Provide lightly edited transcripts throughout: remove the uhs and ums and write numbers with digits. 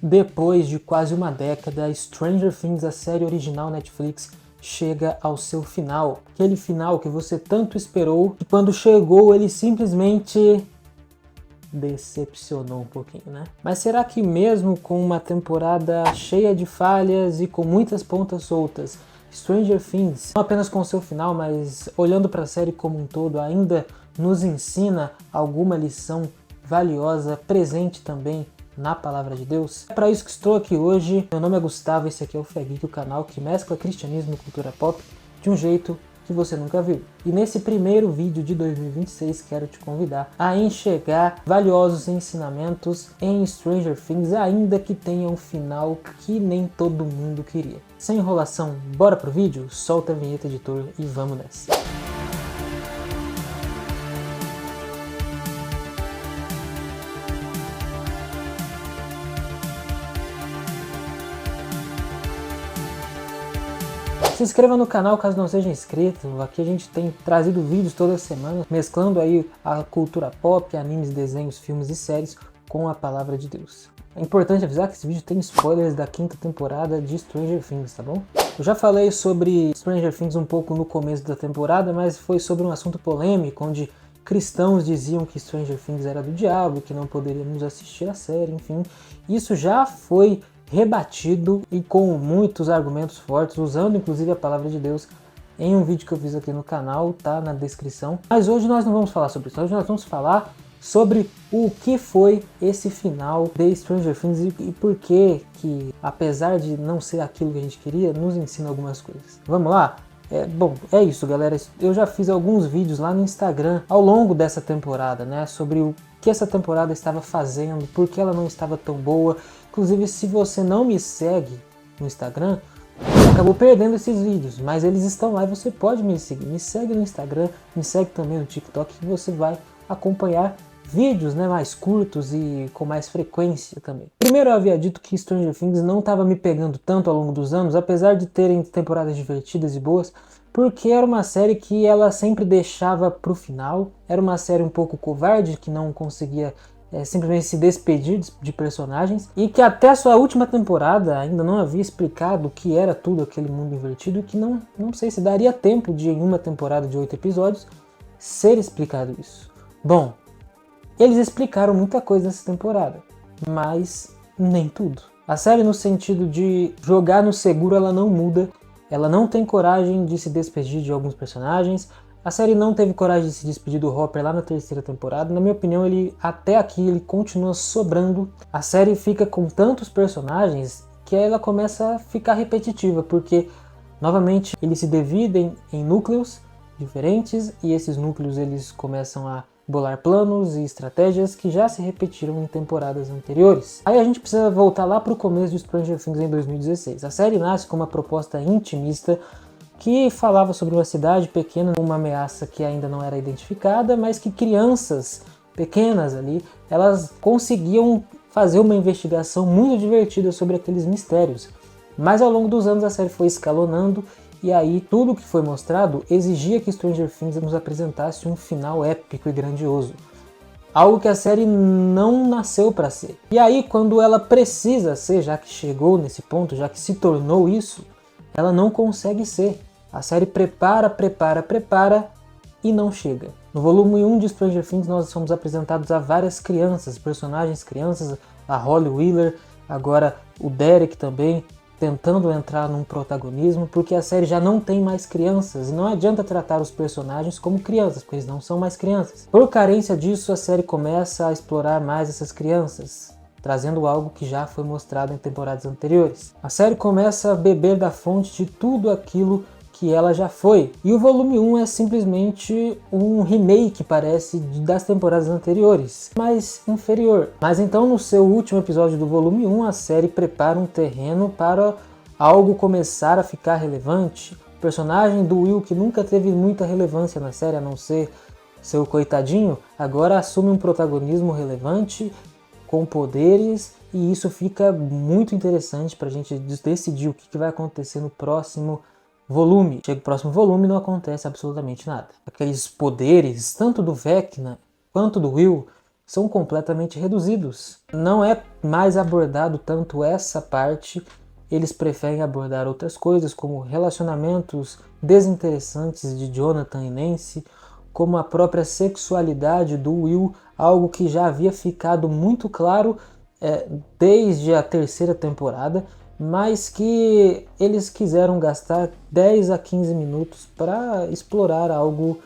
Depois de quase uma década, Stranger Things, a série original Netflix, chega ao seu final. Aquele final que você tanto esperou, e quando chegou ele simplesmente decepcionou um pouquinho, né? Mas será que mesmo com uma temporada cheia de falhas e com muitas pontas soltas, Stranger Things, não apenas com seu final, mas olhando para a série como um todo, ainda nos ensina alguma lição valiosa, presente também na Palavra de Deus? É para isso que estou aqui hoje. Meu nome é Gustavo, esse aqui é o Fé Geek, o canal que mescla cristianismo e cultura pop de um jeito que você nunca viu. E nesse primeiro vídeo de 2026 quero te convidar a enxergar valiosos ensinamentos em Stranger Things, ainda que tenha um final que nem todo mundo queria. Sem enrolação, bora pro vídeo? Solta a vinheta, editor, e vamos nessa. Se inscreva no canal caso não seja inscrito. Aqui a gente tem trazido vídeos toda semana, mesclando aí a cultura pop, animes, desenhos, filmes e séries com a Palavra de Deus. É importante avisar que esse vídeo tem spoilers da 5ª temporada de Stranger Things, tá bom? Eu já falei sobre Stranger Things um pouco no começo da temporada, mas foi sobre um assunto polêmico, onde cristãos diziam que Stranger Things era do diabo, que não poderíamos assistir a série, enfim. Isso já foi rebatido e com muitos argumentos fortes, usando inclusive a Palavra de Deus em um vídeo que eu fiz aqui no canal, tá na descrição. Mas hoje nós não vamos falar sobre isso, hoje nós vamos falar sobre o que foi esse final de Stranger Things e por que, apesar de não ser aquilo que a gente queria, nos ensina algumas coisas. Vamos lá? Bom, é isso, galera. Eu já fiz alguns vídeos lá no Instagram ao longo dessa temporada, né, sobre o que essa temporada estava fazendo, por que ela não estava tão boa. Inclusive, se você não me segue no Instagram, você acabou perdendo esses vídeos, mas eles estão lá e você pode me seguir. Me segue no Instagram, me segue também no TikTok, que você vai acompanhar vídeos, né, mais curtos e com mais frequência também. Primeiro eu havia dito que Stranger Things não estava me pegando tanto ao longo dos anos, apesar de terem temporadas divertidas e boas, porque era uma série que ela sempre deixava pro final, era uma série um pouco covarde, que não conseguia simplesmente se despedir de personagens, e que até a sua última temporada ainda não havia explicado o que era tudo aquele mundo invertido, e que não sei se daria tempo de, em uma temporada de 8 episódios, ser explicado isso. Bom, eles explicaram muita coisa nessa temporada, mas nem tudo. A série, no sentido de jogar no seguro, ela não muda, ela não tem coragem de se despedir de alguns personagens. A série não teve coragem de se despedir do Hopper lá na 3ª temporada. Na minha opinião, até aqui ele continua sobrando. A série fica com tantos personagens que ela começa a ficar repetitiva, porque novamente eles se dividem em núcleos diferentes e esses núcleos eles começam a bolar planos e estratégias que já se repetiram em temporadas anteriores. Aí a gente precisa voltar lá para o começo de Stranger Things em 2016. A série nasce com uma proposta intimista que falava sobre uma cidade pequena, uma ameaça que ainda não era identificada, mas que crianças pequenas ali, elas conseguiam fazer uma investigação muito divertida sobre aqueles mistérios. Mas ao longo dos anos a série foi escalonando, e aí tudo que foi mostrado exigia que Stranger Things nos apresentasse um final épico e grandioso. Algo que a série não nasceu para ser. E aí quando ela precisa ser, já que chegou nesse ponto, já que se tornou isso, ela não consegue ser. A série prepara e não chega. No volume 1 de Stranger Things nós somos apresentados a várias crianças, personagens crianças, a Holly Wheeler, agora o Derek também, tentando entrar num protagonismo, porque a série já não tem mais crianças, e não adianta tratar os personagens como crianças, porque eles não são mais crianças. Por carência disso, a série começa a explorar mais essas crianças, trazendo algo que já foi mostrado em temporadas anteriores. A série começa a beber da fonte de tudo aquilo que ela já foi. E o volume 1 é simplesmente um remake, parece, das temporadas anteriores, mas inferior. Mas então no seu último episódio do volume 1, a série prepara um terreno para algo começar a ficar relevante. O personagem do Will, que nunca teve muita relevância na série, a não ser seu coitadinho, agora assume um protagonismo relevante, com poderes, e isso fica muito interessante para a gente decidir o que vai acontecer no próximo volume. Chega o próximo volume e não acontece absolutamente nada. Aqueles poderes, tanto do Vecna quanto do Will, são completamente reduzidos. Não é mais abordado tanto essa parte, eles preferem abordar outras coisas, como relacionamentos desinteressantes de Jonathan e Nancy, como a própria sexualidade do Will, algo que já havia ficado muito claro desde a terceira temporada, mas que eles quiseram gastar 10 a 15 minutos para explorar algo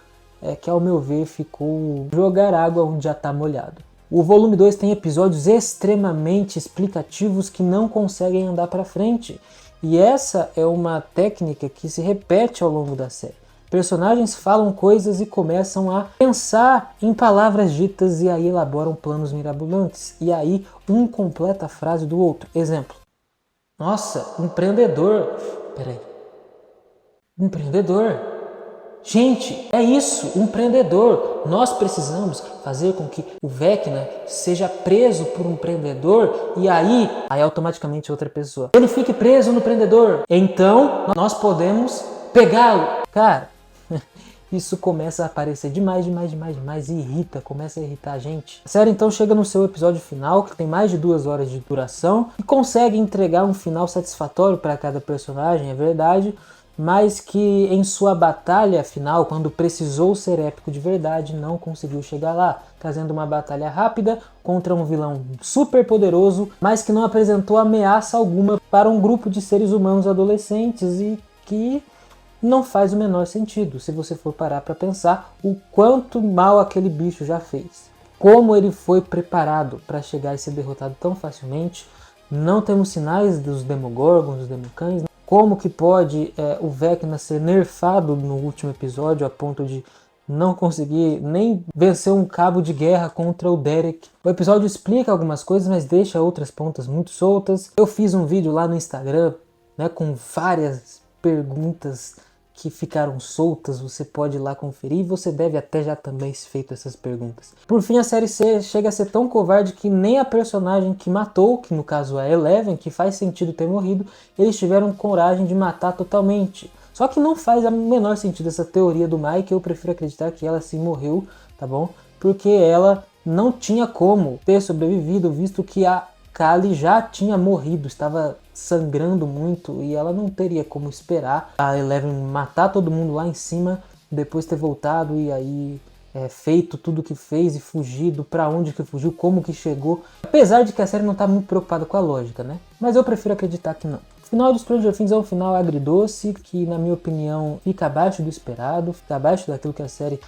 que, ao meu ver, ficou jogar água onde já está molhado. O volume 2 tem episódios extremamente explicativos que não conseguem andar para frente, e essa é uma técnica que se repete ao longo da série. Personagens falam coisas e começam a pensar em palavras ditas e aí elaboram planos mirabolantes, e aí um completa a frase do outro. Exemplo: nossa, empreendedor. Peraí. Empreendedor. Gente, é isso, empreendedor. Nós precisamos fazer com que o Vecna seja preso por um prendedor e aí automaticamente outra pessoa. Ele fique preso no prendedor. Então, nós podemos pegá-lo. Cara, isso começa a aparecer demais e irrita, começa a irritar a gente. A série então chega no seu episódio final, que tem mais de 2 horas de duração, e consegue entregar um final satisfatório para cada personagem, é verdade, mas que em sua batalha final, quando precisou ser épico de verdade, não conseguiu chegar lá, trazendo uma batalha rápida contra um vilão super poderoso, mas que não apresentou ameaça alguma para um grupo de seres humanos adolescentes e que não faz o menor sentido se você for parar para pensar o quanto mal aquele bicho já fez. Como ele foi preparado para chegar e ser derrotado tão facilmente. Não temos sinais dos Demogorgons, dos Democães. Como que pode o Vecna ser nerfado no último episódio a ponto de não conseguir nem vencer um cabo de guerra contra o Derek. O episódio explica algumas coisas, mas deixa outras pontas muito soltas. Eu fiz um vídeo lá no Instagram, com várias perguntas que ficaram soltas, você pode ir lá conferir e você deve até já também ter feito essas perguntas. Por fim, a série C chega a ser tão covarde que nem a personagem que matou, que no caso é a Eleven, que faz sentido ter morrido, eles tiveram coragem de matar totalmente. Só que não faz o menor sentido essa teoria do Mike, eu prefiro acreditar que ela sim morreu, tá bom? Porque ela não tinha como ter sobrevivido, visto que a Kali já tinha morrido, estava sangrando muito e ela não teria como esperar a Eleven matar todo mundo lá em cima, depois ter voltado e aí feito tudo que fez e fugido, pra onde que fugiu, como que chegou. Apesar de que a série não tá muito preocupada com a lógica, né? Mas eu prefiro acreditar que não. O final de Stranger Things é um final agridoce, que na minha opinião fica abaixo do esperado, fica abaixo daquilo que a série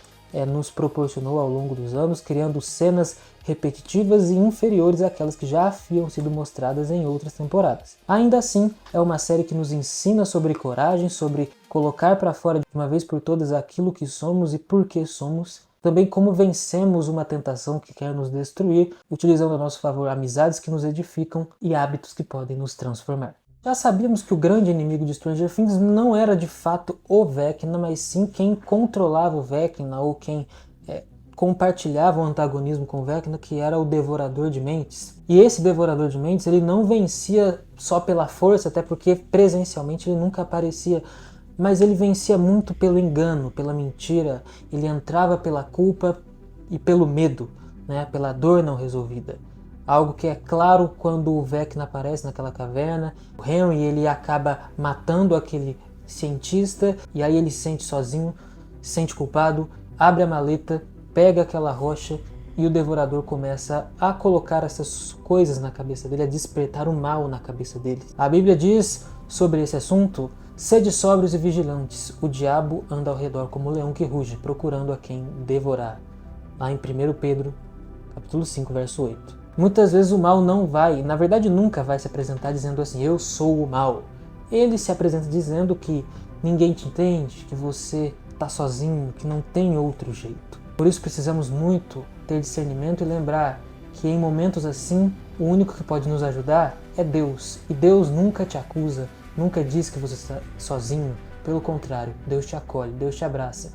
nos proporcionou ao longo dos anos, criando cenas repetitivas e inferiores àquelas que já haviam sido mostradas em outras temporadas. Ainda assim, é uma série que nos ensina sobre coragem, sobre colocar para fora de uma vez por todas aquilo que somos e por que somos, também como vencemos uma tentação que quer nos destruir, utilizando a nosso favor amizades que nos edificam e hábitos que podem nos transformar. Já sabíamos que o grande inimigo de Stranger Things não era de fato o Vecna, mas sim quem controlava o Vecna ou quem compartilhava o antagonismo com o Vecna, que era o Devorador de Mentes. E esse Devorador de Mentes, ele não vencia só pela força, até porque presencialmente ele nunca aparecia, mas ele vencia muito pelo engano, pela mentira, ele entrava pela culpa e pelo medo, pela dor não resolvida. Algo que é claro quando o Vecna aparece naquela caverna, o Henry ele acaba matando aquele cientista e aí ele se sente sozinho, se sente culpado, abre a maleta, pega aquela rocha e o Devorador começa a colocar essas coisas na cabeça dele, a despertar o mal na cabeça dele. A Bíblia diz sobre esse assunto: sede sóbrios e vigilantes, o diabo anda ao redor como um leão que ruge, procurando a quem devorar. Lá em 1 Pedro, capítulo 5, verso 8. Muitas vezes o mal não vai, na verdade nunca vai se apresentar dizendo assim, eu sou o mal. Ele se apresenta dizendo que ninguém te entende, que você está sozinho, que não tem outro jeito. Por isso precisamos muito ter discernimento e lembrar que em momentos assim, o único que pode nos ajudar é Deus. E Deus nunca te acusa, nunca diz que você está sozinho. Pelo contrário, Deus te acolhe, Deus te abraça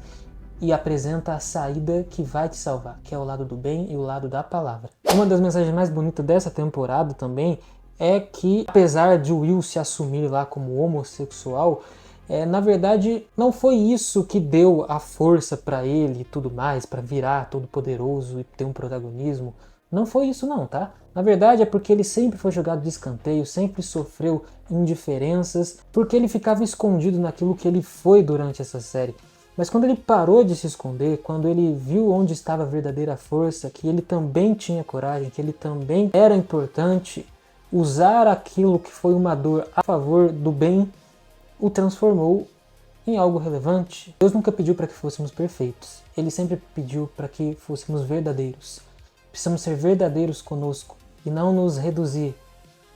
e apresenta a saída que vai te salvar, que é o lado do bem e o lado da palavra. Uma das mensagens mais bonitas dessa temporada também é que, apesar de Will se assumir lá como homossexual, Na verdade, não foi isso que deu a força para ele e tudo mais, para virar todo poderoso e ter um protagonismo. Não foi isso não, tá? Na verdade é porque ele sempre foi jogado de escanteio, sempre sofreu indiferenças, porque ele ficava escondido naquilo que ele foi durante essa série. Mas quando ele parou de se esconder, quando ele viu onde estava a verdadeira força, que ele também tinha coragem, que ele também era importante, usar aquilo que foi uma dor a favor do bem, o transformou em algo relevante. Deus nunca pediu para que fôssemos perfeitos. Ele sempre pediu para que fôssemos verdadeiros. Precisamos ser verdadeiros conosco e não nos reduzir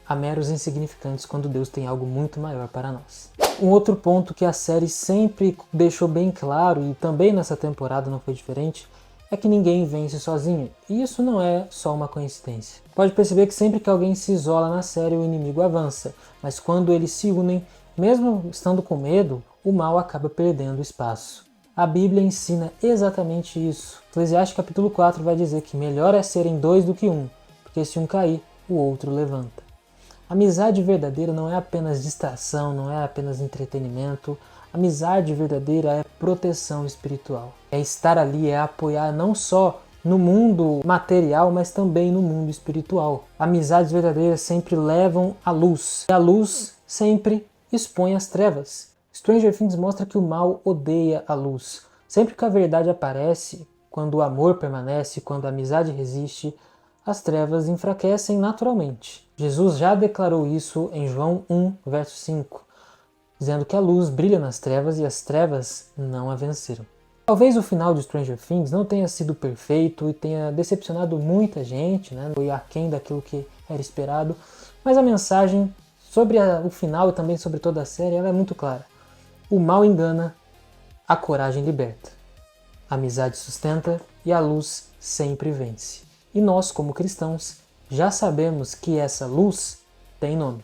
a meros insignificantes quando Deus tem algo muito maior para nós. Um outro ponto que a série sempre deixou bem claro, e também nessa temporada não foi diferente, é que ninguém vence sozinho. E isso não é só uma coincidência. Pode perceber que sempre que alguém se isola na série, o inimigo avança, mas quando eles se unem, mesmo estando com medo, o mal acaba perdendo espaço. A Bíblia ensina exatamente isso. Eclesiastes capítulo 4 vai dizer que melhor é serem dois do que um, porque se um cair, o outro levanta. Amizade verdadeira não é apenas distração, não é apenas entretenimento. Amizade verdadeira é proteção espiritual. É estar ali, é apoiar não só no mundo material, mas também no mundo espiritual. Amizades verdadeiras sempre levam à luz, e a luz sempre expõe as trevas. Stranger Things mostra que o mal odeia a luz. Sempre que a verdade aparece, quando o amor permanece, quando a amizade resiste, as trevas enfraquecem naturalmente. Jesus já declarou isso em João 1, verso 5, dizendo que a luz brilha nas trevas e as trevas não a venceram. Talvez o final de Stranger Things não tenha sido perfeito e tenha decepcionado muita gente, né? Foi aquém daquilo que era esperado, mas a mensagem sobre o final e também sobre toda a série ela é muito clara. O mal engana, a coragem liberta. A amizade sustenta e a luz sempre vence. E nós, como cristãos, já sabemos que essa luz tem nome: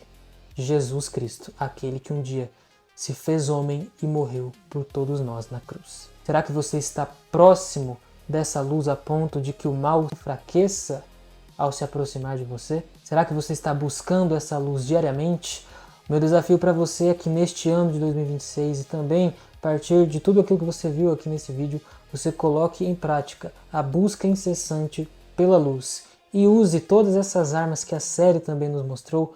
Jesus Cristo, aquele que um dia se fez homem e morreu por todos nós na cruz. Será que você está próximo dessa luz a ponto de que o mal enfraqueça ao se aproximar de você? Será que você está buscando essa luz diariamente? Meu desafio para você é que neste ano de 2026 e também a partir de tudo aquilo que você viu aqui nesse vídeo, você coloque em prática a busca incessante pela luz e use todas essas armas que a série também nos mostrou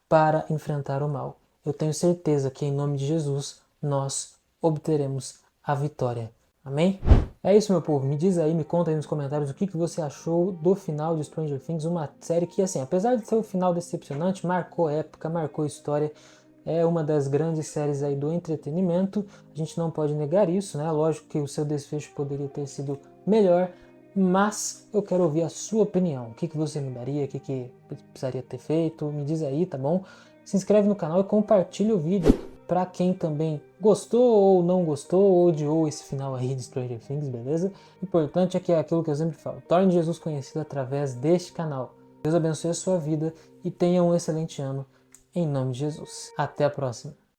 para enfrentar o mal. Eu tenho certeza que em nome de Jesus nós obteremos a vitória. Amém? É isso, meu povo. Me diz aí, me conta aí nos comentários o que você achou do final de Stranger Things, uma série que, assim, apesar de ser um final decepcionante, marcou época, marcou história, é uma das grandes séries aí do entretenimento, a gente não pode negar isso, né? Lógico que o seu desfecho poderia ter sido melhor, mas eu quero ouvir a sua opinião. O que você mudaria, o que precisaria ter feito, me diz aí, tá bom? Se inscreve no canal e compartilha o vídeo para quem também gostou ou não gostou ou odiou esse final aí de Stranger Things, beleza? O importante é que é aquilo que eu sempre falo, torne Jesus conhecido através deste canal. Deus abençoe a sua vida e tenha um excelente ano, em nome de Jesus. Até a próxima!